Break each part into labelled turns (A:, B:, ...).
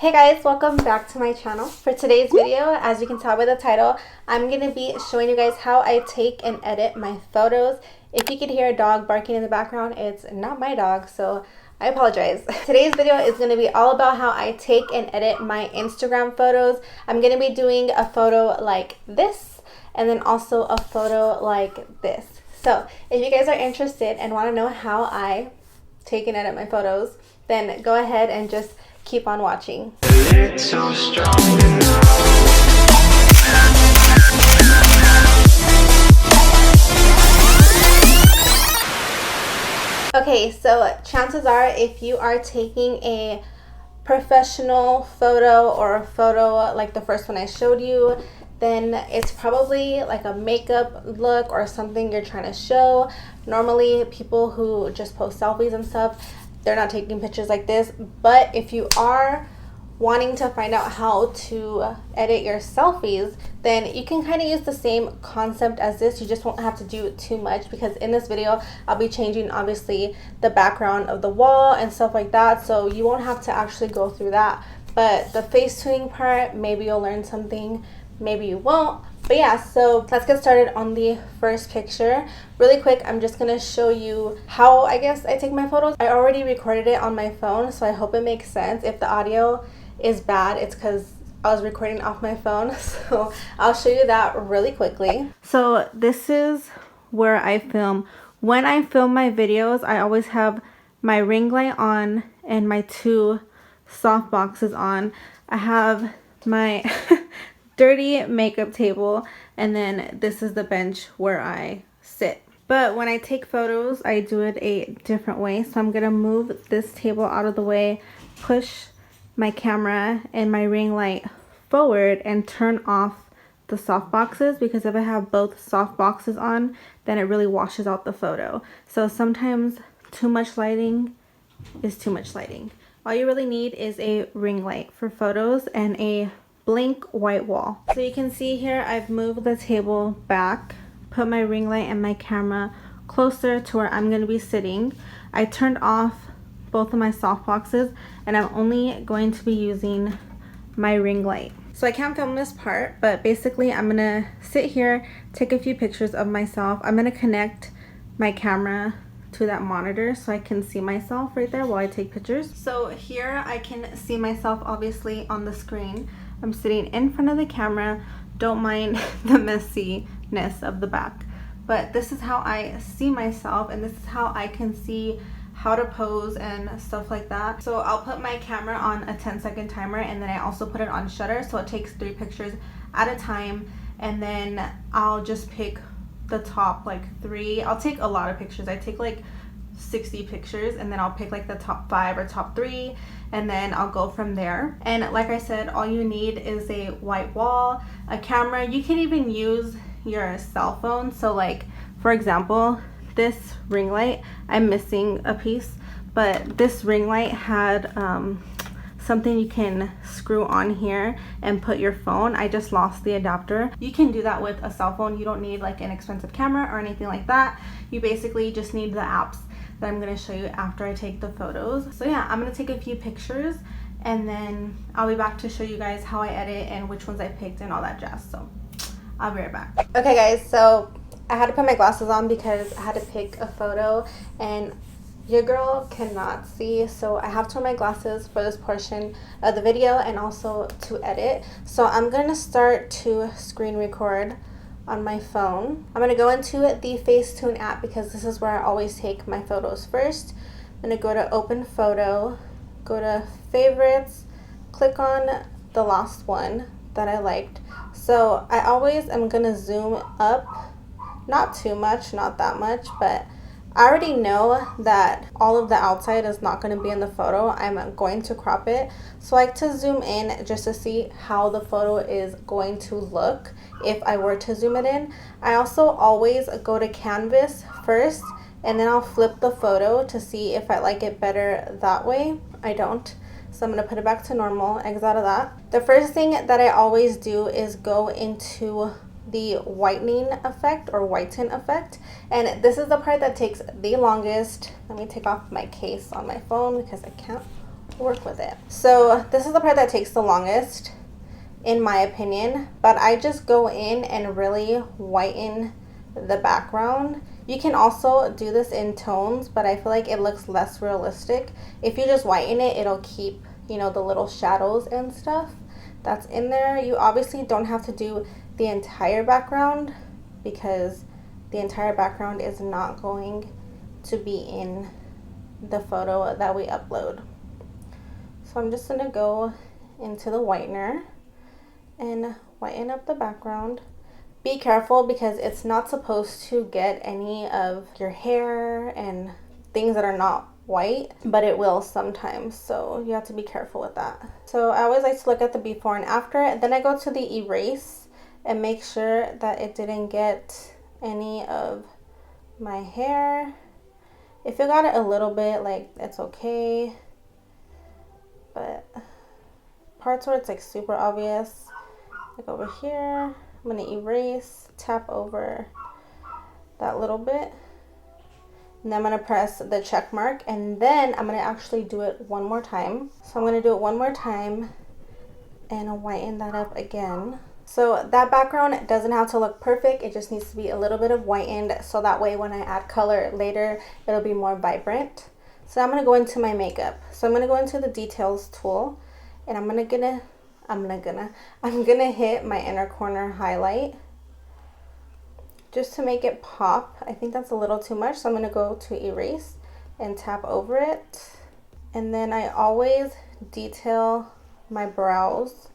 A: Hey guys, welcome back to my channel. For today's video, as you can tell by the title, I'm going to be showing you guys how I take and edit my photos. If you could hear a dog barking in the background, it's not my dog, so I apologize. Today's video is going to be all about how I take and edit my Instagram photos. I'm going to be doing a photo like this and then also a photo like this. So if you guys are interested and want to know how I take and edit my photos, then go ahead and just keep on watching. Okay, so chances are if you are taking a professional photo or a photo like the first one I showed you, then it's probably like a makeup look or something you're trying to show. Normally people who just post selfies and stuff, they're not taking pictures like this. But if you are wanting to find out how to edit your selfies, then you can kind of use the same concept as this. You just won't have to do too much, because in this video I'll be changing obviously the background of the wall and stuff like that, so you won't have to actually go through that. But the face tuning part, maybe you'll learn something, maybe you won't. But yeah, so let's get started on the first picture. Really quick, I'm just gonna show you how I guess I take my photos. I already recorded it on my phone, so I hope it makes sense. If the audio is bad, it's because I was recording off my phone. So I'll show you that really quickly. So this is where I film. When I film my videos, I always have my ring light on and my two soft boxes on. I have my dirty makeup table, and then this is the bench where I sit. But when I take photos, I do it a different way. So I'm gonna move this table out of the way, push my camera and my ring light forward, and turn off the soft boxes, because if I have both soft boxes on, then it really washes out the photo. So sometimes too much lighting is too much lighting. All you really need is a ring light for photos and a blank white wall. So you can see here I've moved the table back, put my ring light and my camera closer to where I'm going to be sitting. I turned off both of my soft boxes, and I'm only going to be using my ring light. So I can't film this part, but basically I'm gonna sit here, take a few pictures of myself. I'm gonna connect my camera to that monitor so I can see myself right there while I take pictures. So here I can see myself obviously on the screen. I'm sitting in front of the camera. Don't mind the messiness of the back, but this is how I see myself, and this is how I can see how to pose and stuff like that. So I'll put my camera on a 10-second timer, and then I also put it on shutter, so it takes 3 pictures at a time, and then I'll just pick the top like 3. I'll take a lot of pictures. I take like 60 pictures, and then I'll pick like the top 5 or top 3, and then I'll go from there. And like I said, all you need is a white wall, a camera. You can even use your cell phone. So like for example, this ring light, I'm missing a piece, but this ring light had something you can screw on here and put your phone. I just lost the adapter. You can do that with a cell phone. You don't need like an expensive camera or anything like that. You basically just need the apps that I'm going to show you after I take the photos. So yeah, I'm going to take a few pictures, and then I'll be back to show you guys how I edit and which ones I picked and all that jazz. So I'll be right back. Okay guys, so I had to put my glasses on because I had to pick a photo and your girl cannot see, so I have to wear my glasses for this portion of the video and also to edit. So I'm going to start to screen record on my phone. I'm going to go into the Facetune app because this is where I always take my photos first. I'm going to go to open photo, go to favorites, click on the last one that I liked. So I always am going to zoom up, not too much, not that much, but I already know that all of the outside is not going to be in the photo. I'm going to crop it. So I like to zoom in just to see how the photo is going to look if I were to zoom it in. I also always go to canvas first, and then I'll flip the photo to see if I like it better that way. I don't. So I'm going to put it back to normal, exit out of that. The first thing that I always do is go into the whitening effect or whiten effect, and this is the part that takes the longest. Let me take off my case on my phone because I can't work with it. So this is the part that takes the longest, in my opinion, but I just go in and really whiten the background. You can also do this in tones, but I feel like it looks less realistic. If you just whiten it, it'll keep, you know, the little shadows and stuff that's in there. You obviously don't have to do the entire background because the entire background is not going to be in the photo that we upload. So I'm just gonna go into the whitener and whiten up the background. Be careful because it's not supposed to get any of your hair and things that are not white, but it will sometimes, so you have to be careful with that. So I always like to look at the before and after, then I go to the erase and make sure that it didn't get any of my hair. If you got it a little bit, like, it's okay, but parts where it's like super obvious, like over here, I'm gonna erase, tap over that little bit, and then I'm gonna press the check mark, and then I'm gonna actually do it one more time. So I'm gonna do it one more time and whiten that up again. So that background doesn't have to look perfect, it just needs to be a little bit of whitened, so that way when I add color later, it'll be more vibrant. So I'm gonna go into my makeup. So I'm gonna go into the details tool, and I'm gonna hit my inner corner highlight just to make it pop. I think that's a little too much, so I'm gonna go to erase and tap over it. And then I always detail my brows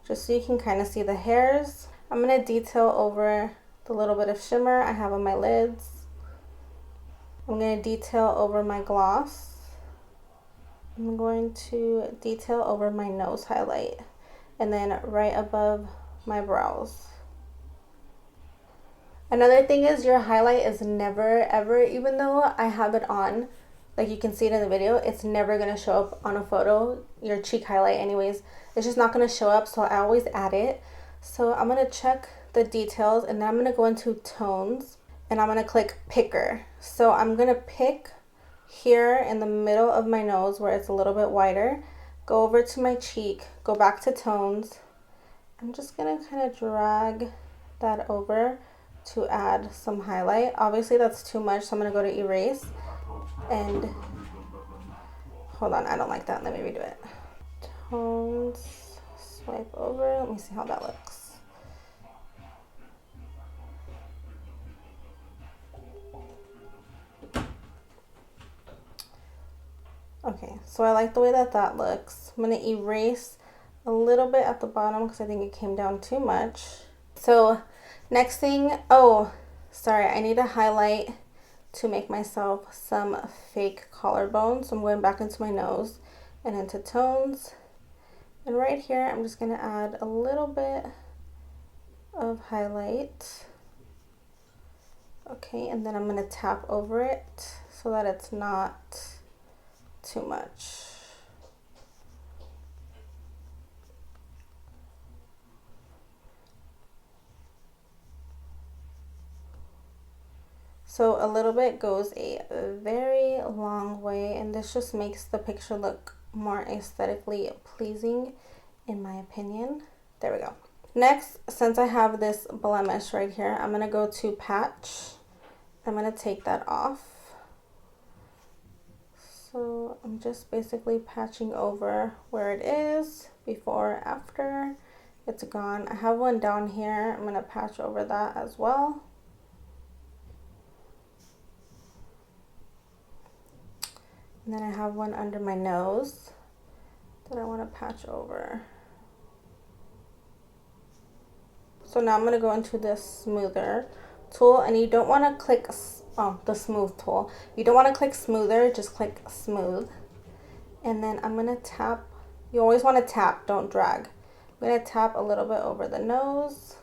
A: just so you can kind of see the hairs. I'm gonna detail over the little bit of shimmer I have on my lids. I'm gonna detail over my gloss. I'm going to detail over my nose highlight, and then right above my brows. Another thing is your highlight is never ever, even though I have it on, like you can see it in the video, it's never going to show up on a photo, your cheek highlight anyways. It's just not going to show up, so I always add it. So I'm going to check the details, and then I'm going to go into tones, and I'm going to click picker. So I'm going to pick here in the middle of my nose where it's a little bit wider, go over to my cheek, go back to tones. I'm just going to kind of drag that over to add some highlight. Obviously that's too much, so I'm going to go to erase and hold on, I don't like that, let me redo it. Tones, swipe over, let me see how that looks. Okay, so I like the way that that looks. I'm going to erase a little bit at the bottom because I think it came down too much. So next thing, oh sorry, I need to highlight to make myself some fake collarbone. So I'm going back into my nose and into tones, and right here I'm just going to add a little bit of highlight. Okay, and then I'm going to tap over it so that it's not too much. So a little bit goes a very long way, and this just makes the picture look more aesthetically pleasing in my opinion. There we go. Next, since I have this blemish right here, I'm going to go to patch. I'm going to take that off. So I'm just basically patching over where it is, before, after, it's gone. I have one down here, I'm going to patch over that as well. And then I have one under my nose that I want to patch over. So now I'm going to go into this smoother tool, and you don't want to click the smooth tool. You don't want to click smoother, just click smooth. And then I'm going to tap. You always want to tap, don't drag. I'm going to tap a little bit over the nose.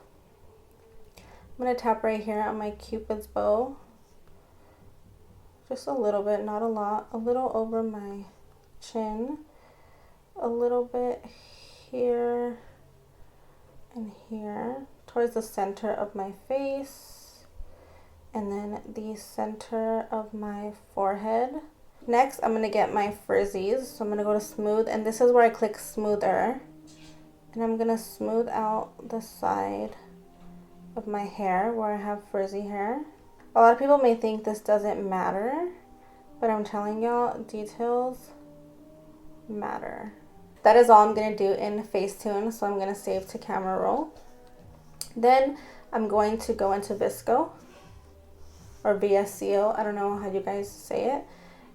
A: I'm going to tap right here on my Cupid's bow. Just a little bit, not a lot. A little over my chin. A little bit here and here, towards the center of my face. And then the center of my forehead. Next, I'm going to get my frizzies. So I'm going to go to smooth, and this is where I click smoother. And I'm going to smooth out the side of my hair where I have frizzy hair. A lot of people may think this doesn't matter, but I'm telling y'all, details matter. That is all I'm going to do in Facetune, so I'm going to save to camera roll. Then I'm going to go into Visco or VSCO. I don't know how you guys say it.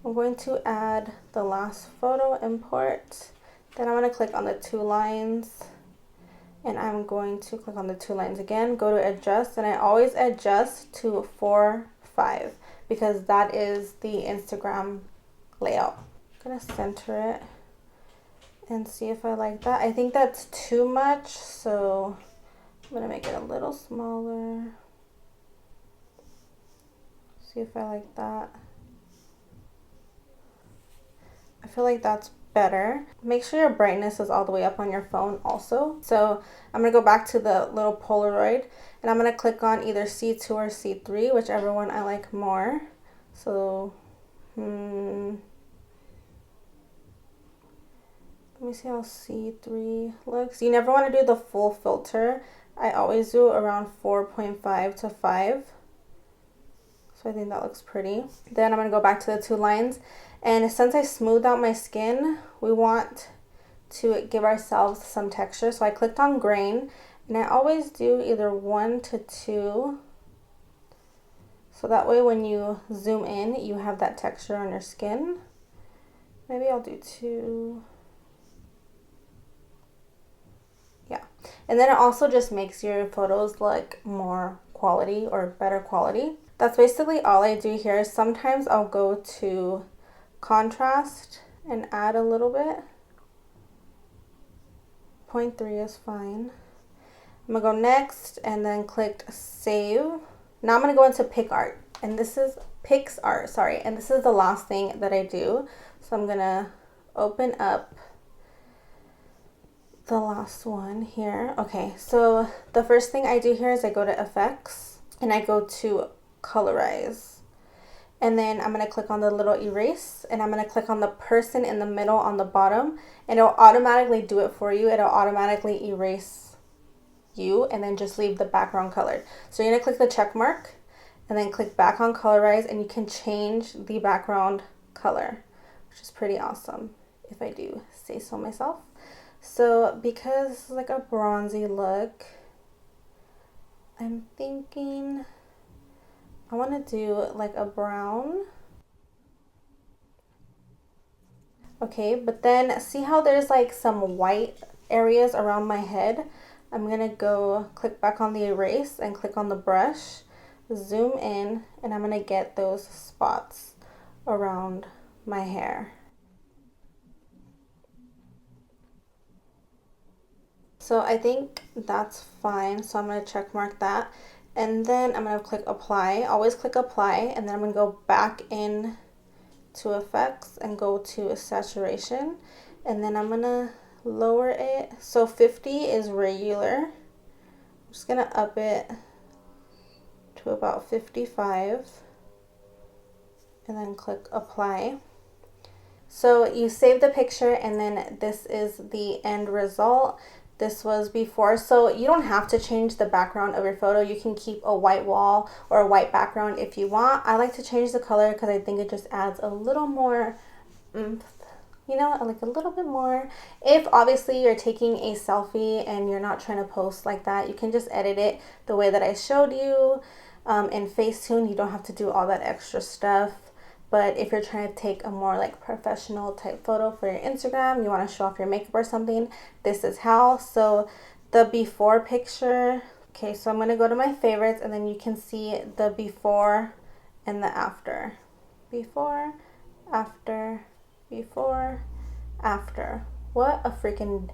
A: I'm going to add the last photo, import. Then I'm going to click on the two lines, and I'm going to click on the two lines again, go to adjust, and I always adjust to 4:5 because that is the Instagram layout. I'm going to center it and see if I like that. I think that's too much, so I'm going to make it a little smaller. See if I like that. I feel like that's better. Make sure your brightness is all the way up on your phone also. So I'm going to go back to the little Polaroid, and I'm going to click on either C2 or C3, whichever one I like more. So, let me see how C3 looks. You never want to do the full filter. I always do around 4.5 to 5. So I think that looks pretty. Then I'm going to go back to the two lines. And since I smoothed out my skin, we want to give ourselves some texture. So I clicked on grain, and I always do either 1 to 2. So that way when you zoom in, you have that texture on your skin. Maybe I'll do 2. Yeah, and then it also just makes your photos look more quality or better quality. That's basically all I do here. Sometimes I'll go to contrast and add a little bit. 0.3 is fine. I'm gonna go next and then click save. Now I'm gonna go into PicArt, and this is PixArt, sorry, and this is the last thing that I do. So I'm gonna open up the last one here. Okay, so the first thing I do here is I go to effects and I go to colorize, and then I'm going to click on the little erase, and I'm going to click on the person in the middle on the bottom, and it'll automatically do it for you. It'll automatically erase you and then just leave the background colored. So you're going to click the check mark and then click back on colorize, and you can change the background color, which is pretty awesome if I do say so myself. So because it's like a bronzy look, I'm thinking I want to do like a brown. Okay, but then see how there's like some white areas around my head? I'm going to go click back on the erase and click on the brush, zoom in, and I'm going to get those spots around my hair. So I think that's fine. So I'm going to check mark that. And then I'm going to click apply. Always click apply. And then I'm going to go back in to effects and go to saturation. And then I'm going to lower it. So 50 is regular. I'm just going to up it to about 55. And then click apply. So you save the picture, and then this is the end result. This was before, so you don't have to change the background of your photo. You can keep a white wall or a white background if you want. I like to change the color because I think it just adds a little more oomph, you know, like a little bit more. If obviously you're taking a selfie and you're not trying to post like that, you can just edit it the way that I showed you. In Facetune, you don't have to do all that extra stuff. But if you're trying to take a more like professional type photo for your Instagram, you want to show off your makeup or something, this is how. So the before picture, okay, so I'm going to go to my favorites, and then you can see the before and the after. Before, after, before, after. What a freaking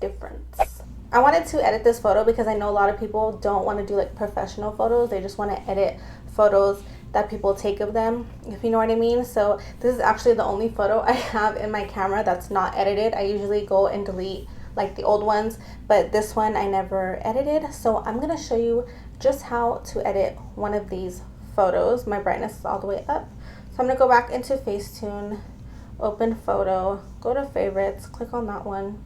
A: difference. I wanted to edit this photo because I know a lot of people don't want to do like professional photos. They just want to edit photos that people take of them, if you know what I mean. So this is actually the only photo I have in my camera that's not edited. I usually go and delete like the old ones, but this one I never edited. So I'm gonna show you just how to edit one of these photos. My brightness is all the way up, So I'm going to go back into Facetune, open photo, go to favorites, click on that one.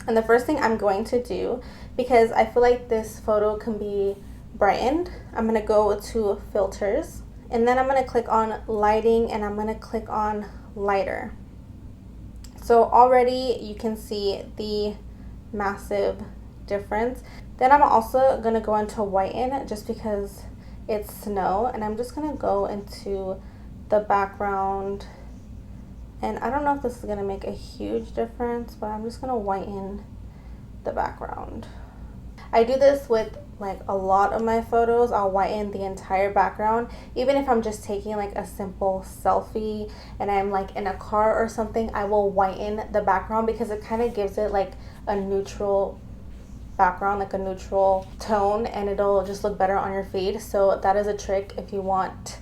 A: And the first thing I'm going to do, because I feel like this photo can be brightened, I'm going to go to filters, and then I'm going to click on lighting, and I'm going to click on lighter. So already you can see the massive difference. Then I'm also going to go into whiten just because it's snow, and I'm just going to go into the background, and I don't know if this is going to make a huge difference, but I'm just going to whiten the background. I do this with like a lot of my photos. I'll whiten the entire background, even if I'm just taking like a simple selfie and I'm like in a car or something. I will whiten the background because it kind of gives it like a neutral background, like a neutral tone, and it'll just look better on your feed. So that is a trick. If you want,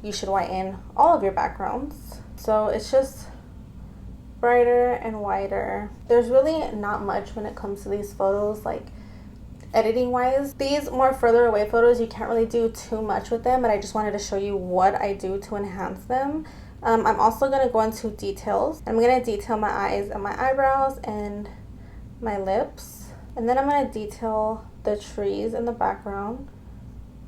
A: you should whiten all of your backgrounds. So it's just brighter and whiter. There's really not much when it comes to these photos, like editing wise. These more further away photos, you can't really do too much with them, but I just wanted to show you what I do to enhance them. I'm also going to go into details. I'm going to detail my eyes and my eyebrows and my lips, and then I'm going to detail the trees in the background.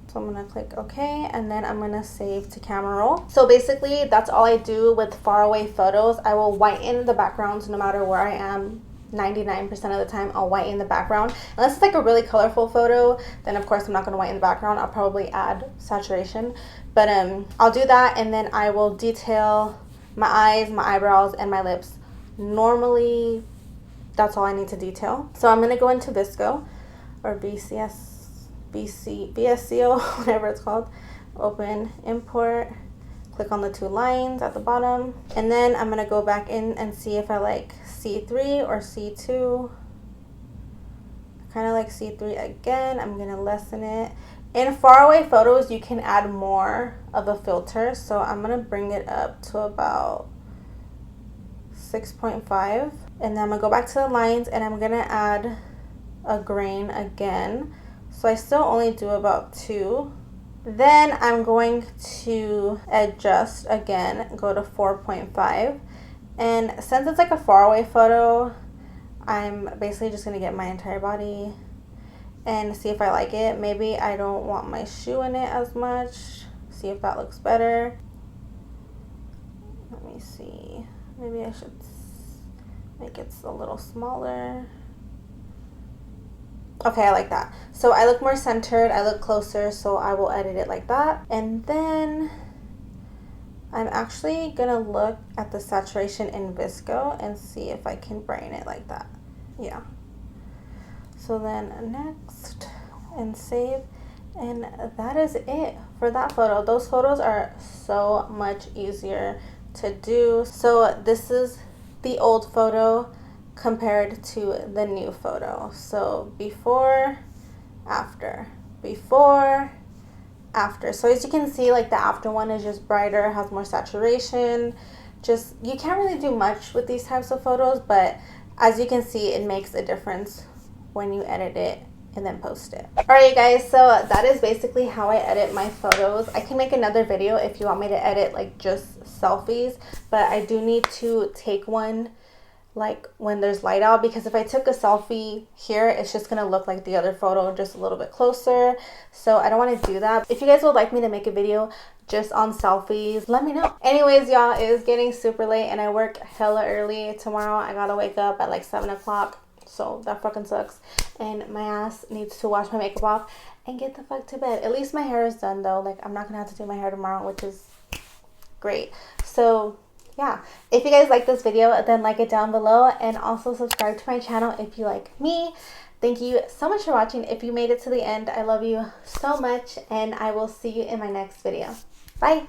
A: So I'm going to click OK, and then I'm going to save to camera roll. So basically that's all I do with far away photos. I will whiten the backgrounds no matter where I am. 99% of the time I'll whiten the background. Unless it's like a really colorful photo, then of course I'm not going to whiten the background. I'll probably add saturation. But I'll do that, and then I will detail my eyes, my eyebrows, and my lips. Normally that's all I need to detail. So I'm going to go into VSCO or VSCO, whatever it's called. Open, import, click on the two lines at the bottom, and then I'm going to go back in and see if I like C3 or C2. I kind of like C3 again. I'm going to lessen it. In faraway photos, you can add more of a filter, so I'm going to bring it up to about 6.5, and then I'm going to go back to the lines, and I'm going to add a grain again. So I still only do about 2. Then I'm going to adjust again, go to 4.5. And since it's like a faraway photo, I'm basically just going to get my entire body and see if I like it. Maybe I don't want my shoe in it as much. See if that looks better. Let me see. Maybe I should make it a little smaller. Okay, I like that. So I look more centered, I look closer, so I will edit it like that. And then I'm actually gonna look at the saturation in VSCO and see if I can brighten it like that. Yeah. So then next, and save. And that is it for that photo. Those photos are so much easier to do. So this is the old photo compared to the new photo. So before, after, before, after. So as you can see, like the after one is just brighter, has more saturation. Just, you can't really do much with these types of photos, but as you can see, it makes a difference when you edit it and then post it. Alright you guys, so that is basically how I edit my photos. I can make another video if you want me to edit like just selfies, but I do need to take one like when there's light out, because if I took a selfie here, it's just gonna look like the other photo, just a little bit closer. So I don't want to do that. If you guys would like me to make a video just on selfies, let me know. Anyways, y'all, it is getting super late and I work hella early tomorrow. I gotta wake up at like 7 o'clock, so that fucking sucks, and my ass needs to wash my makeup off and get the fuck to bed. At least my hair is done though. Like, I'm not gonna have to do my hair tomorrow, which is great. So yeah, if you guys like this video, then like it down below, and also subscribe to my channel if you like me. Thank you so much for watching. If you made it to the end, I love you so much, and I will see you in my next video. Bye.